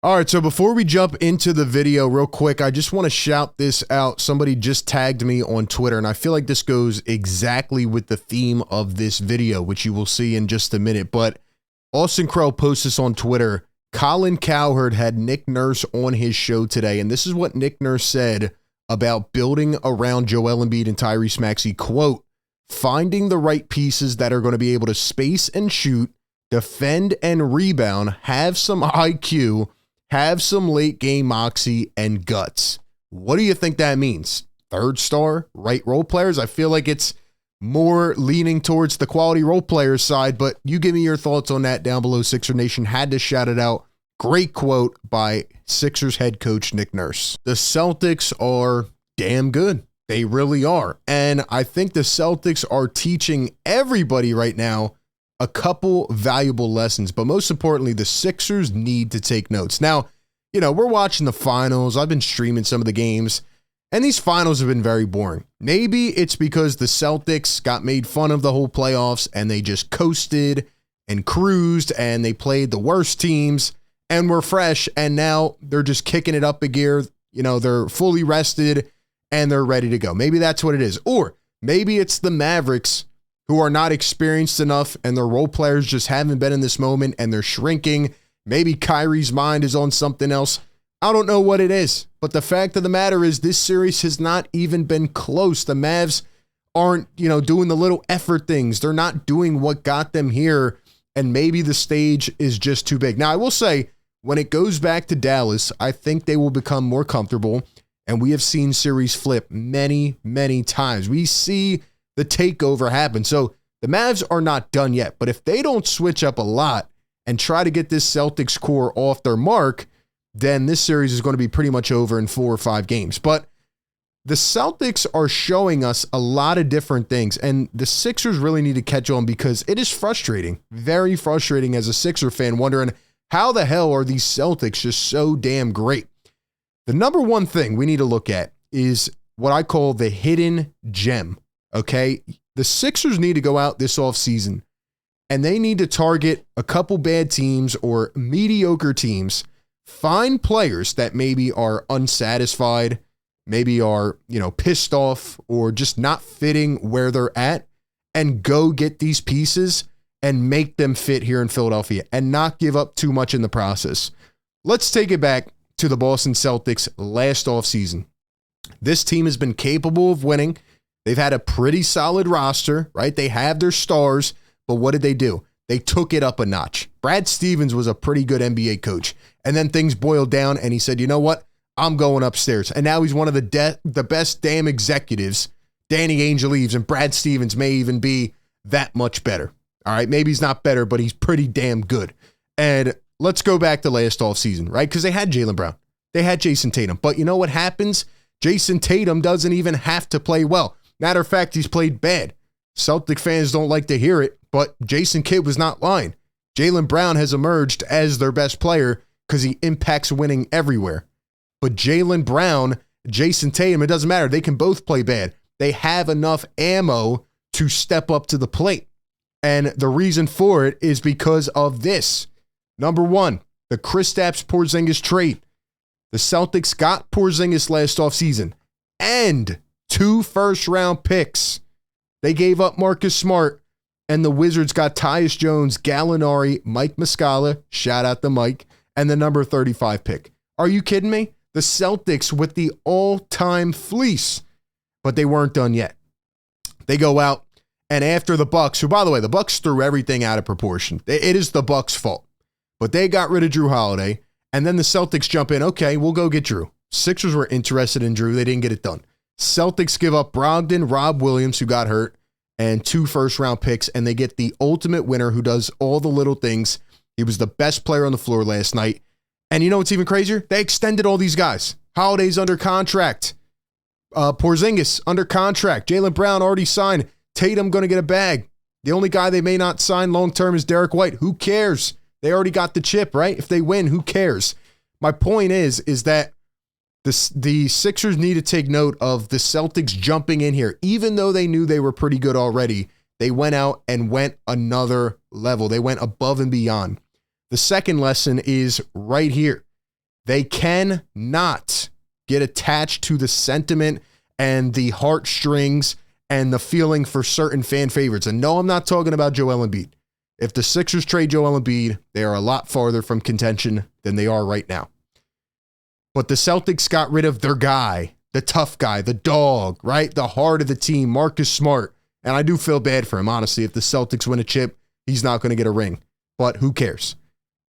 All right, so before we jump into the video real quick, I just want to shout this out. Somebody just tagged me on Twitter, and I feel like this goes exactly with the theme of this video, which you will see in just a minute. But Austin Krell posted this on Twitter. Colin Cowherd had Nick Nurse on his show today, and this is what Nick Nurse said about building around Joel Embiid and Tyrese Maxey. Quote, finding the right pieces that are going to be able to space and shoot, defend and rebound, have some IQ, have some late game moxie and guts. What do you think that means? Third star, right role players? I feel like it's more leaning towards the quality role players side, but you give me your thoughts on that down below. Sixer Nation had to shout it out. Great quote by Sixers head coach Nick Nurse. The Celtics are damn good. They really are. And I think the Celtics are teaching everybody right now a couple valuable lessons, but most importantly, the Sixers need to take notes. Now, you know, we're watching the finals. I've been streaming some of the games, and these finals have been very boring. Maybe it's because the Celtics got made fun of the whole playoffs and they just coasted and cruised and they played the worst teams and were fresh, and now they're just kicking it up a gear. You know, they're fully rested and they're ready to go. Maybe that's what it is. Or maybe it's the Mavericks who are not experienced enough and their role players just haven't been in this moment and they're shrinking. Maybe Kyrie's mind is on something else. I don't know what it is, but the fact of the matter is this series has not even been close. The Mavs aren't, doing the little effort things. They're not doing what got them here, and maybe the stage is just too big. Now, I will say, when it goes back to Dallas, I think they will become more comfortable, and we have seen series flip many, many times. We see the takeover happen. So the Mavs are not done yet, but if they don't switch up a lot and try to get this Celtics core off their mark, then this series is going to be pretty much over in 4 or 5 games. But the Celtics are showing us a lot of different things, and the Sixers really need to catch on because it is frustrating, very frustrating as a Sixer fan, wondering how the hell are these Celtics just so damn great? The number one thing we need to look at is what I call the hidden gem. Okay, the Sixers need to go out this offseason and they need to target a couple bad teams or mediocre teams, find players that maybe are unsatisfied, maybe are, pissed off or just not fitting where they're at, and go get these pieces and make them fit here in Philadelphia and not give up too much in the process. Let's take it back to the Boston Celtics last offseason. This team has been capable of winning. They've had a pretty solid roster, right? They have their stars, but what did they do? They took it up a notch. Brad Stevens was a pretty good NBA coach, and then things boiled down, and he said, you know what? I'm going upstairs. And now he's one of the best damn executives. Danny Ainge leaves, and Brad Stevens may even be that much better. All right, maybe he's not better, but he's pretty damn good. And let's go back to last offseason, right? Because they had Jaylen Brown. They had Jason Tatum. But you know what happens? Jason Tatum doesn't even have to play well. Matter of fact, he's played bad. Celtic fans don't like to hear it, but Jason Kidd was not lying. Jaylen Brown has emerged as their best player because he impacts winning everywhere. But Jaylen Brown, Jason Tatum, it doesn't matter. They can both play bad. They have enough ammo to step up to the plate. And the reason for it is because of this. Number one, the Kristaps Porzingis trade. The Celtics got Porzingis last offseason and 2 first-round picks. They gave up Marcus Smart, and the Wizards got Tyus Jones, Gallinari, Mike Muscala, shout out to Mike, and the number 35 pick. Are you kidding me? The Celtics with the all-time fleece, but they weren't done yet. They go out, and after the Bucks, who, by the way, the Bucks threw everything out of proportion. It is the Bucks' fault, but they got rid of Drew Holiday, and then the Celtics jump in. Okay, we'll go get Drew. Sixers were interested in Drew. They didn't get it done. Celtics give up Brogdon, Rob Williams, who got hurt, and 2 first-round picks, and they get the ultimate winner who does all the little things. He was the best player on the floor last night. And you know what's even crazier? They extended all these guys. Holiday's under contract. Porzingis under contract. Jaylen Brown already signed. Tatum going to get a bag. The only guy they may not sign long-term is Derek White. Who cares? They already got the chip, right? If they win, who cares? My point is that the Sixers need to take note of the Celtics jumping in here. Even though they knew they were pretty good already, they went out and went another level. They went above and beyond. The second lesson is right here. They cannot get attached to the sentiment and the heartstrings and the feeling for certain fan favorites. And no, I'm not talking about Joel Embiid. If the Sixers trade Joel Embiid, they are a lot farther from contention than they are right now. But the Celtics got rid of their guy, the tough guy, the dog, right? The heart of the team, Marcus Smart. And I do feel bad for him, honestly. If the Celtics win a chip, he's not going to get a ring. But who cares?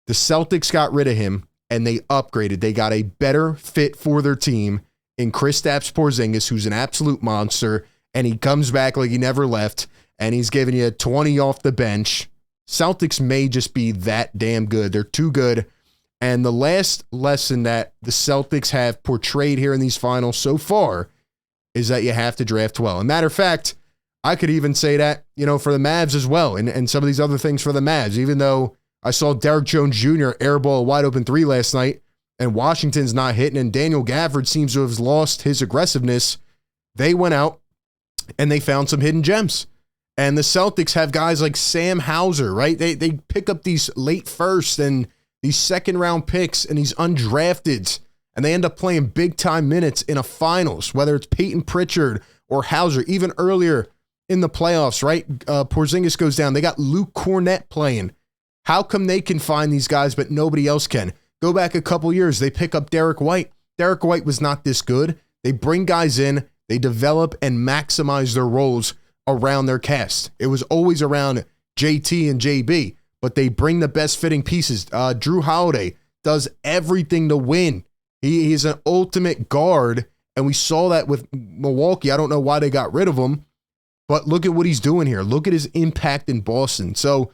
The Celtics got rid of him, and they upgraded. They got a better fit for their team in Kristaps Porzingis, who's an absolute monster, and he comes back like he never left, and he's giving you 20 off the bench. Celtics may just be that damn good. They're too good. And the last lesson that the Celtics have portrayed here in these finals so far is that you have to draft well. As a matter of fact, I could even say that, for the Mavs as well, and some of these other things for the Mavs, even though I saw Derrick Jones Jr. airball a wide open three last night, and Washington's not hitting, and Daniel Gafford seems to have lost his aggressiveness. They went out and they found some hidden gems. And the Celtics have guys like Sam Hauser, right? They pick up these late first and these second round picks and these undrafteds, and they end up playing big time minutes in a finals, whether it's Peyton Pritchard or Hauser, even earlier in the playoffs, right? Porzingis goes down. They got Luke Cornett playing. How come they can find these guys, but nobody else can? Go back a couple years. They pick up Derek White. Derek White was not this good. They bring guys in. They develop and maximize their roles around their cast. It was always around JT and JB, but they bring the best fitting pieces. Drew Holiday does everything to win. He's an ultimate guard, and we saw that with Milwaukee. I don't know why they got rid of him, but look at what he's doing here. Look at his impact in Boston. So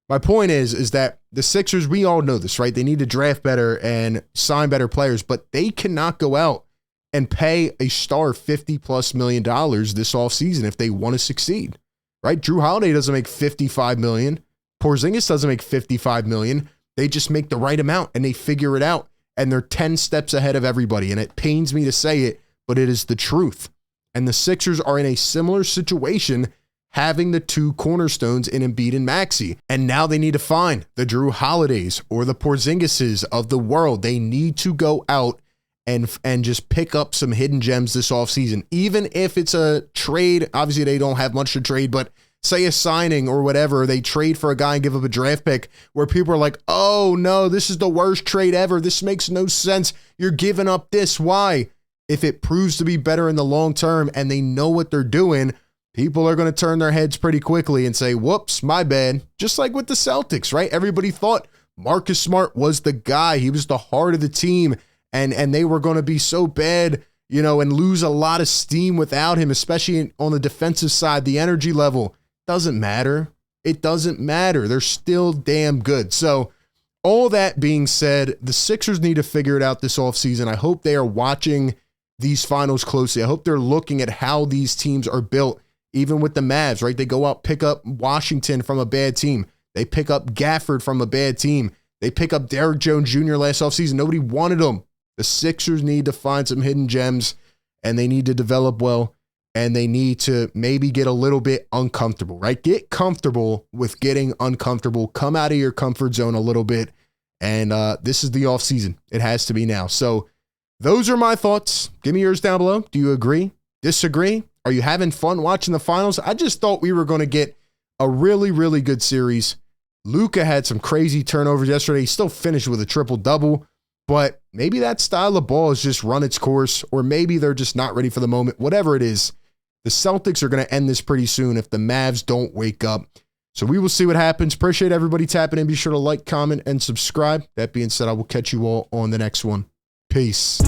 my point is that the Sixers, we all know this, right? They need to draft better and sign better players, but they cannot go out and pay a star $50+ million this offseason if they want to succeed, right? Drew Holiday doesn't make $55 million. Porzingis doesn't make $55 million. They just make the right amount and they figure it out, and they're 10 steps ahead of everybody. And it pains me to say it, but it is the truth. And the Sixers are in a similar situation, having the two cornerstones in Embiid and Maxey. And now they need to find the Drew Holidays or the Porzingises of the world. They need to go out and just pick up some hidden gems this offseason. Even if it's a trade, obviously they don't have much to trade, but say a signing or whatever, they trade for a guy and give up a draft pick where people are like, oh no, this is the worst trade ever. This makes no sense. You're giving up this. Why? If it proves to be better in the long term and they know what they're doing, people are going to turn their heads pretty quickly and say, whoops, my bad. Just like with the Celtics, right? Everybody thought Marcus Smart was the guy. He was the heart of the team, and they were going to be so bad, and lose a lot of steam without him, especially on the defensive side. The energy level doesn't matter. It doesn't matter. They're still damn good. So all that being said, the Sixers need to figure it out this offseason. I hope they are watching these finals closely. I hope they're looking at how these teams are built, even with the Mavs, right? They go out, pick up Washington from a bad team. They pick up Gafford from a bad team. They pick up Derrick Jones Jr. last offseason. Nobody wanted him. The Sixers need to find some hidden gems, and they need to develop well, and they need to maybe get a little bit uncomfortable, right? Get comfortable with getting uncomfortable. Come out of your comfort zone a little bit, and this is the offseason. It has to be now. So those are my thoughts. Give me yours down below. Do you agree? Disagree? Are you having fun watching the finals? I just thought we were going to get a really, really good series. Luka had some crazy turnovers yesterday. He still finished with a triple-double, but maybe that style of ball has just run its course, or maybe they're just not ready for the moment. Whatever it is, the Celtics are going to end this pretty soon if the Mavs don't wake up. So we will see what happens. Appreciate everybody tapping in. Be sure to like, comment, and subscribe. That being said, I will catch you all on the next one. Peace.